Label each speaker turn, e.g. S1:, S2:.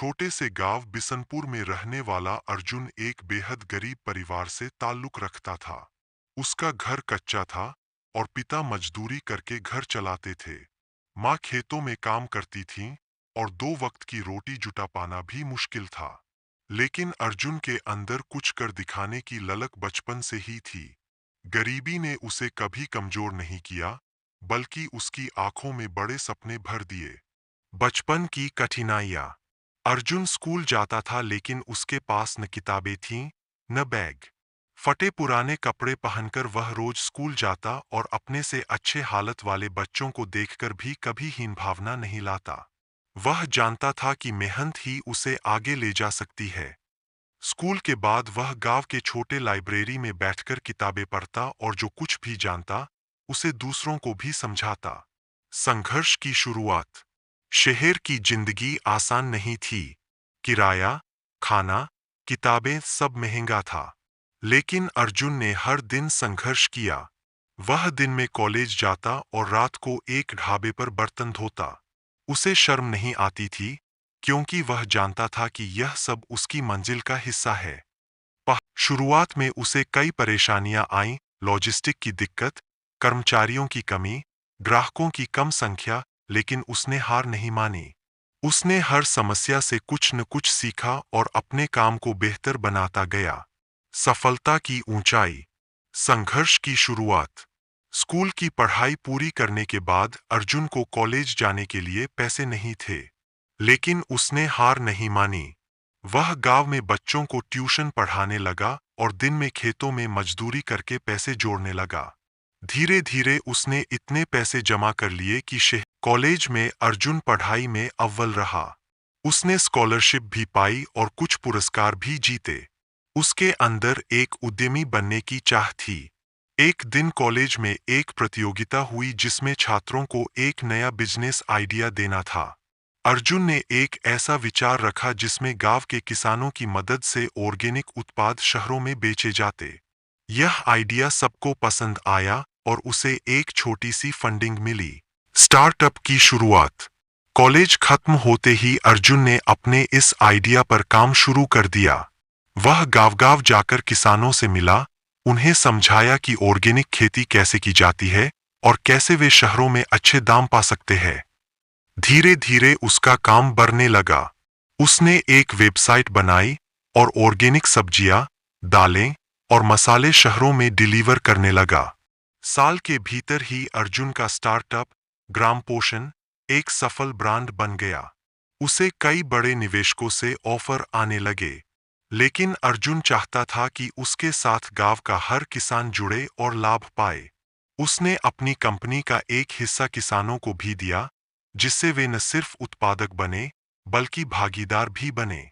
S1: छोटे से गांव बिसनपुर में रहने वाला अर्जुन एक बेहद गरीब परिवार से ताल्लुक रखता था। उसका घर कच्चा था और पिता मजदूरी करके घर चलाते थे। माँ खेतों में काम करती थीं और दो वक्त की रोटी जुटा पाना भी मुश्किल था। लेकिन अर्जुन के अंदर कुछ कर दिखाने की ललक बचपन से ही थी। गरीबी ने उसे कभी कमजोर नहीं किया, बल्कि उसकी आंखों में बड़े सपने भर दिए। बचपन की कठिनाइयाँ। अर्जुन स्कूल जाता था लेकिन उसके पास न किताबें थीं, न बैग। फटे पुराने कपड़े पहनकर वह रोज स्कूल जाता और अपने से अच्छे हालत वाले बच्चों को देखकर भी कभी हीन भावना नहीं लाता। वह जानता था कि मेहनत ही उसे आगे ले जा सकती है। स्कूल के बाद वह गांव के छोटे लाइब्रेरी में बैठकर किताबें पढ़ता और जो कुछ भी जानता, उसे दूसरों को भी समझाता। संघर्ष की शुरुआत। शहर की जिंदगी आसान नहीं थी। किराया, खाना, किताबें सब महंगा था। लेकिन अर्जुन ने हर दिन संघर्ष किया। वह दिन में कॉलेज जाता और रात को एक ढाबे पर बर्तन धोता। उसे शर्म नहीं आती थी, क्योंकि वह जानता था कि यह सब उसकी मंजिल का हिस्सा है। शुरुआत में उसे कई परेशानियां आईं, लॉजिस्टिक की दिक्कत, कर्मचारियों की कमी, ग्राहकों की कम संख्या, लेकिन उसने हार नहीं मानी। उसने हर समस्या से कुछ न कुछ सीखा और अपने काम को बेहतर बनाता गया। सफलता की ऊंचाई। संघर्ष की शुरुआत। स्कूल की पढ़ाई पूरी करने के बाद अर्जुन को कॉलेज जाने के लिए पैसे नहीं थे। लेकिन उसने हार नहीं मानी। वह गांव में बच्चों को ट्यूशन पढ़ाने लगा और दिन में खेतों में मजदूरी करके पैसे जोड़ने लगा। धीरे धीरे उसने इतने पैसे जमा कर लिए कि कॉलेज में अर्जुन पढ़ाई में अव्वल रहा। उसने स्कॉलरशिप भी पाई और कुछ पुरस्कार भी जीते। उसके अंदर एक उद्यमी बनने की चाह थी। एक दिन कॉलेज में एक प्रतियोगिता हुई जिसमें छात्रों को एक नया बिजनेस आइडिया देना था। अर्जुन ने एक ऐसा विचार रखा जिसमें गांव के किसानों की मदद से ऑर्गेनिक उत्पाद शहरों में बेचे जाते। यह आइडिया सबको पसंद आया और उसे एक छोटी सी फंडिंग मिली। स्टार्टअप की शुरुआत। कॉलेज खत्म होते ही अर्जुन ने अपने इस आइडिया पर काम शुरू कर दिया। वह गांव-गांव जाकर किसानों से मिला, उन्हें समझाया कि ऑर्गेनिक खेती कैसे की जाती है और कैसे वे शहरों में अच्छे दाम पा सकते हैं। धीरे धीरे उसका काम बढ़ने लगा। उसने एक वेबसाइट बनाई और ऑर्गेनिक सब्जियां, दालें और मसाले शहरों में डिलीवर करने लगा। साल के भीतर ही अर्जुन का स्टार्टअप ग्राम पोषण एक सफल ब्रांड बन गया। उसे कई बड़े निवेशकों से ऑफर आने लगे। लेकिन अर्जुन चाहता था कि उसके साथ गांव का हर किसान जुड़े और लाभ पाए। उसने अपनी कंपनी का एक हिस्सा किसानों को भी दिया, जिससे वे न सिर्फ उत्पादक बने, बल्कि भागीदार भी बने।